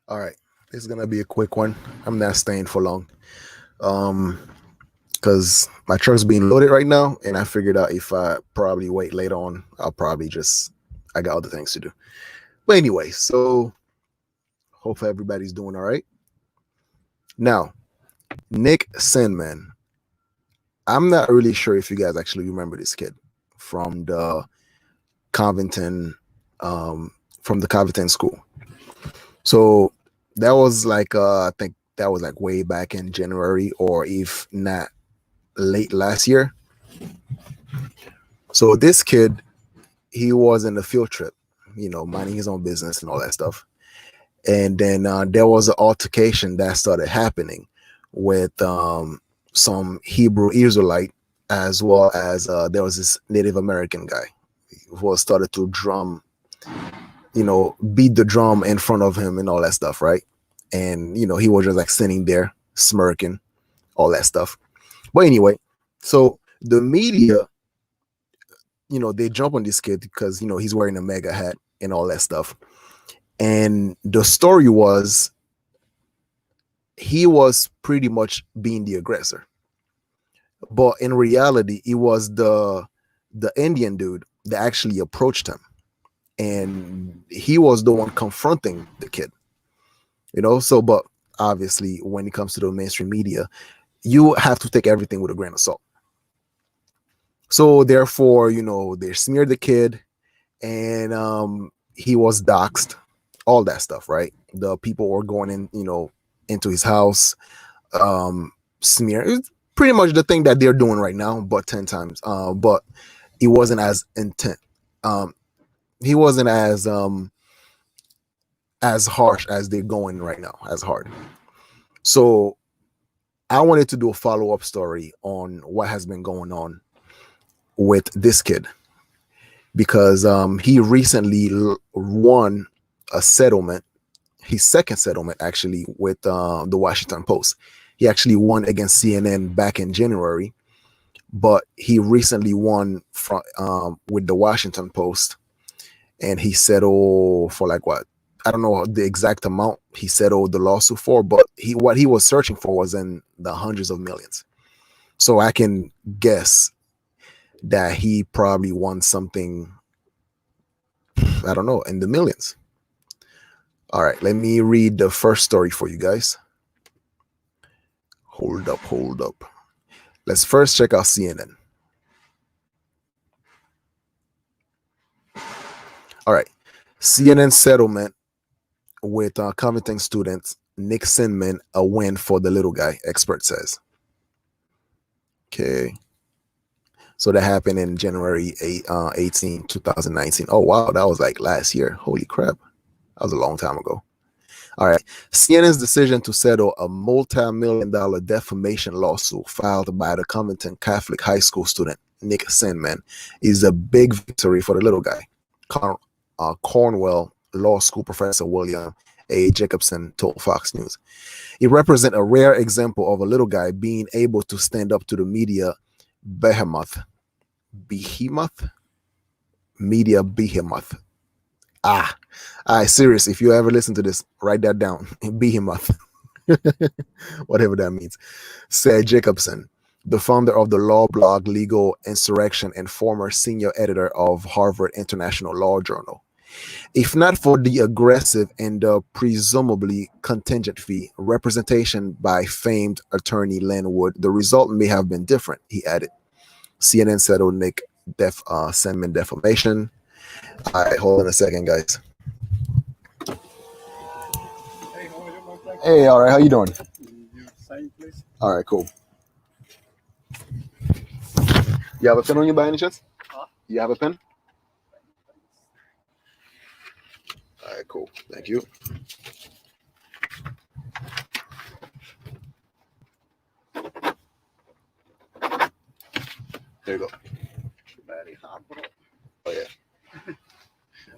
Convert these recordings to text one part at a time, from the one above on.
All right, this is gonna be a quick one. I'm not staying for long, um, because my truck's being loaded right now, and I figured out if I probably wait later on, I'll probably just I got other things to do. But anyway, so hopefully everybody's doing all right. Now, Nick Sandman. I'm not really sure if you guys actually remember this kid from the Covington, um, from the Covington school. So that was like I think that was like way back in January, or if not late last year. So this kid, he was in a field trip, minding his own business and all that stuff. And then there was an altercation that started happening with some Hebrew Israelite, as well as there was this Native American guy who was started to beat the drum in front of him and all that stuff, right? And he was just like sitting there smirking, all that stuff. But anyway, so the media, they jump on this kid because he's wearing a mega hat and all that stuff. And the story was he was pretty much being the aggressor, but in reality, it was the Indian dude that actually approached him, and he was the one confronting the kid. So but obviously, when it comes to the mainstream media, you have to take everything with a grain of salt. So therefore, they smeared the kid, and he was doxxed, all that stuff, right? The people were going in, into his house, smear. It's pretty much the thing that they're doing right now, but 10 times. But it wasn't as intent. He wasn't as harsh as they're going right now, as hard. So I wanted to do a follow-up story on what has been going on with this kid, because he recently won a settlement, his second settlement actually, with the Washington Post. He actually won against CNN back in January, but he recently won from with the Washington Post, and he settled for like what? I don't know the exact amount he settled the lawsuit for, but what he was searching for was in the hundreds of millions. So I can guess that he probably won something, I don't know, in the millions. All right, let me read the first story for you guys. Hold up. Let's first check out CNN. All right, CNN settlement with Covington students Nick Sandman, a win for the little guy, expert says. Okay. So that happened in January 18, 2019. Oh, wow. That was like last year. Holy crap. That was a long time ago. All right. CNN's decision to settle a multi-million-dollar defamation lawsuit filed by the Covington Catholic High School student Nick Sandman is a big victory for the little guy. Cornwall Law School professor William A. Jacobson told Fox News. It represents a rare example of a little guy being able to stand up to the media behemoth. Media behemoth. All right, serious. If you ever listen to this, write that down. Behemoth. Whatever that means, said Jacobson, the founder of the law blog Legal Insurrection and former senior editor of Harvard International Law Journal. If not for the aggressive and presumably contingent fee representation by famed attorney Len Wood, the result may have been different, he added. CNN settled Nick Sandman defamation. All right, hold on a second, guys. Hey, all right, how you doing? Sign, please. All right, cool. You have a pen on you by any chance? You have a pen? All right, cool. Thank you. There you go. Very hard, bro. Oh, yeah.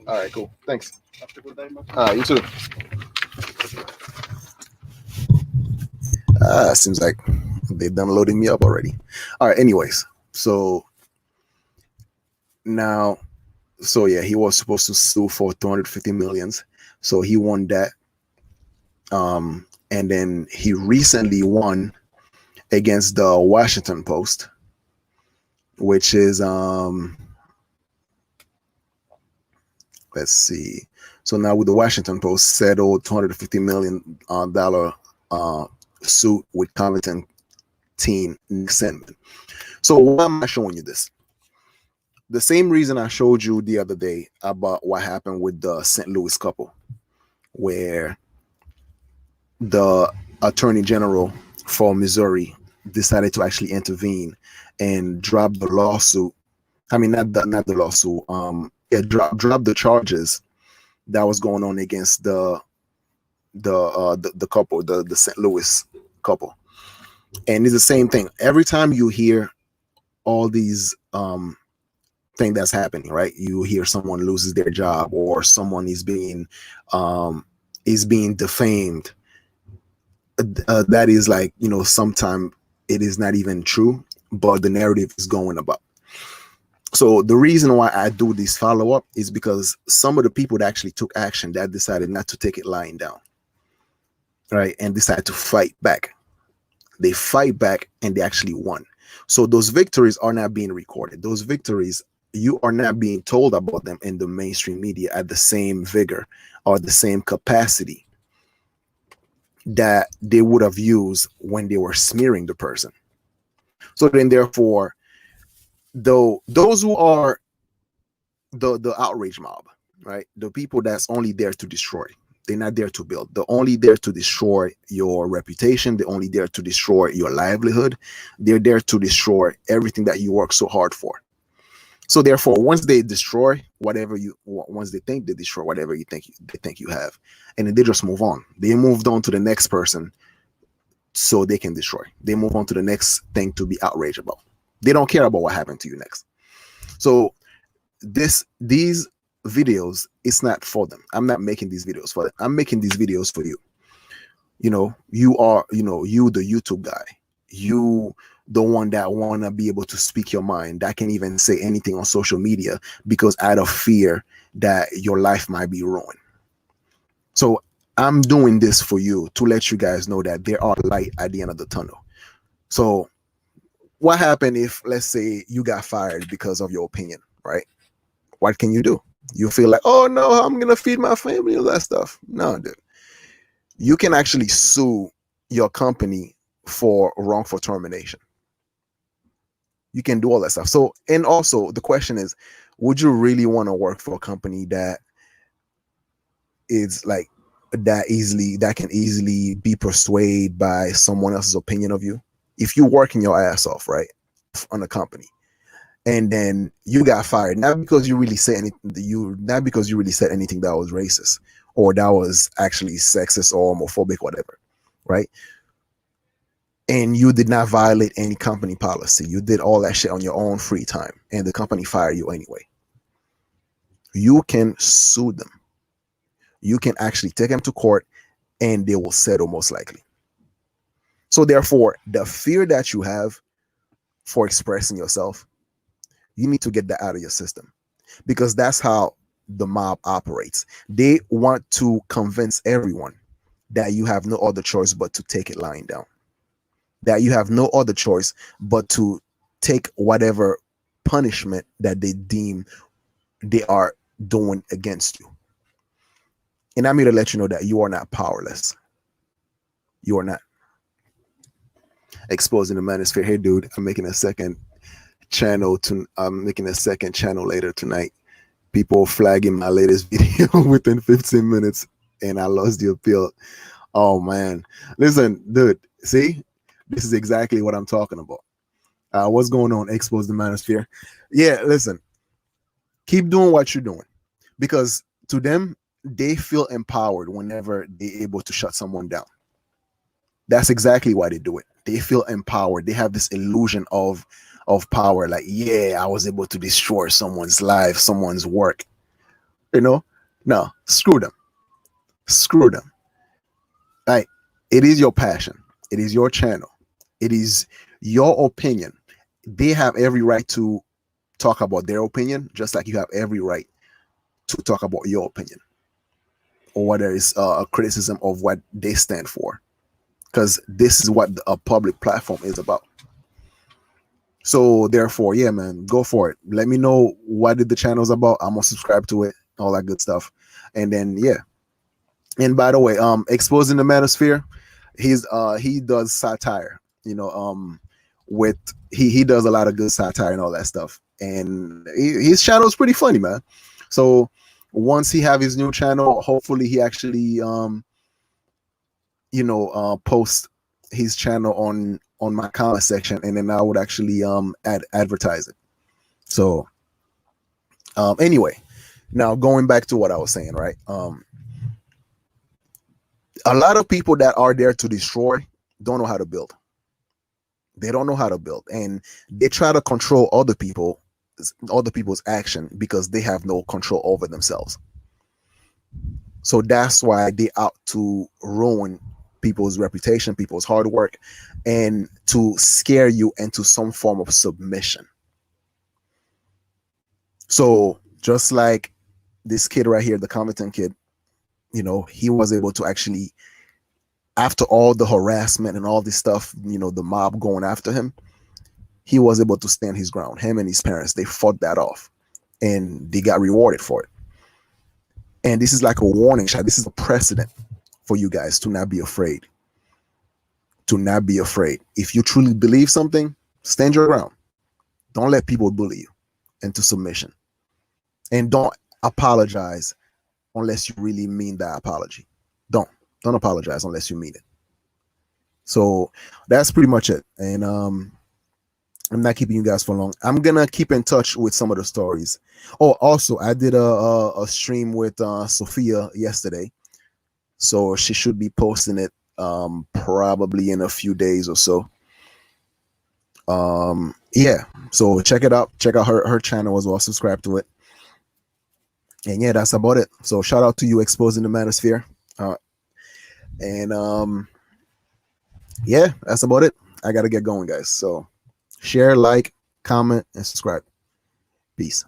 All right, cool. Thanks. Have a good day, man. You too. Seems like they've done loading me up already. All right, anyways. So now, so yeah, he was supposed to sue for 250 millions. So he won that. And then he recently won against the Washington Post, which is let's see. So now with the Washington Post settled $250 million suit with Covington teen Nick Sandman. So why am I showing you this? The same reason I showed you the other day about what happened with the St. Louis couple, where the attorney general for Missouri decided to actually intervene and drop the lawsuit. I mean, not the lawsuit. Drop the charges that was going on against the couple, the St. Louis couple. And it's the same thing. Every time you hear all these thing that's happening, right? You hear someone loses their job or someone is being defamed. That is like, sometimes it is not even true, but the narrative is going about. So the reason why I do this follow-up is because some of the people that actually took action, that decided not to take it lying down, right, and decided to fight back. They fight back and they actually won. So those victories are not being recorded. Those victories, you are not being told about them in the mainstream media at the same vigor or the same capacity that they would have used when they were smearing the person. So then therefore, though, those who are the outrage mob, right? The people that's only there to destroy. They're not there to build. They're only there to destroy your reputation. They're only there to destroy your livelihood. They're there to destroy everything that you work so hard for. So therefore, once they destroy once they think they destroy whatever they think you have, and then they just move on. They moved on to the next person so they can destroy. They move on to the next thing to be outraged about. They don't care about what happened to you next. So these videos, it's not for them. I'm not making these videos for them. I'm making these videos for you. You are, you the YouTube guy. You the one that want to be able to speak your mind, that can even say anything on social media because out of fear that your life might be ruined. So I'm doing this for you to let you guys know that there are light at the end of the tunnel. So what happened if, let's say, you got fired because of your opinion, right? What can you do? You feel like, oh no, I'm going to feed my family and all that stuff. No, dude. You can actually sue your company for wrongful termination. You can do all that stuff. So, and also the question is, would you really want to work for a company that is like that can easily be persuaded by someone else's opinion of you? If you working your ass off, right, on a company, and then you got fired, not because you really said anything that was racist or that was actually sexist or homophobic, whatever, right? And you did not violate any company policy. You did all that shit on your own free time, and the company fired you anyway. You can sue them. You can actually take them to court, and they will settle most likely. So therefore, the fear that you have for expressing yourself, you need to get that out of your system, because that's how the mob operates. They want to convince everyone that you have no other choice but to take it lying down. That you have no other choice but to take whatever punishment that they deem they are doing against you. And I'm here to let you know that you are not powerless. You are not. Exposing the manosphere. Hey, dude, I'm making a second channel later tonight. People flagging my latest video within 15 minutes, and I lost the appeal. Oh man, listen, dude. See, this is exactly what I'm talking about. What's going on? Expose the manosphere. Yeah, listen. Keep doing what you're doing, because to them, they feel empowered whenever they're able to shut someone down. That's exactly why they do it. They feel empowered. They have this illusion of power. Like, yeah, I was able to destroy someone's life, someone's work. No, screw them. Screw them. Like, it is your passion. It is your channel. It is your opinion. They have every right to talk about their opinion, just like you have every right to talk about your opinion. or whether it's a criticism of what they stand for, because this is what a public platform is about. So therefore, yeah, man, go for it. Let me know what the channel's about. I'm gonna subscribe to it, all that good stuff. And then yeah. And by the way, exposing the manosphere, he does satire, with he does a lot of good satire and all that stuff. And his channel is pretty funny, man. So once he have his new channel, hopefully he actually post his channel on my comment section, and then I would actually advertise it. So anyway, now going back to what I was saying, right? A lot of people that are there to destroy don't know how to build. They don't know how to build, and they try to control other people's action because they have no control over themselves. So that's why they out to ruin people's reputation, people's hard work, and to scare you into some form of submission. So just like this kid right here, the Covington kid, he was able to actually, after all the harassment and all this stuff, the mob going after him, he was able to stand his ground. Him and his parents, they fought that off, and they got rewarded for it. And this is like a warning shot. This is a precedent for you guys to not be afraid. To not be afraid. If you truly believe something, stand your ground. Don't let people bully you into submission. And don't apologize unless you really mean that apology. Don't apologize unless you mean it. So that's pretty much it. And I'm not keeping you guys for long. I'm gonna keep in touch with some of the stories. Oh, also, I did a stream with Sophia yesterday, so she should be posting it probably in a few days or so. Yeah, so check it out. Check out her channel as well. Subscribe to it. And yeah, that's about it. So shout out to you, exposing the manosphere. And yeah, that's about it. I gotta get going, guys. So share, like, comment, and subscribe. Peace.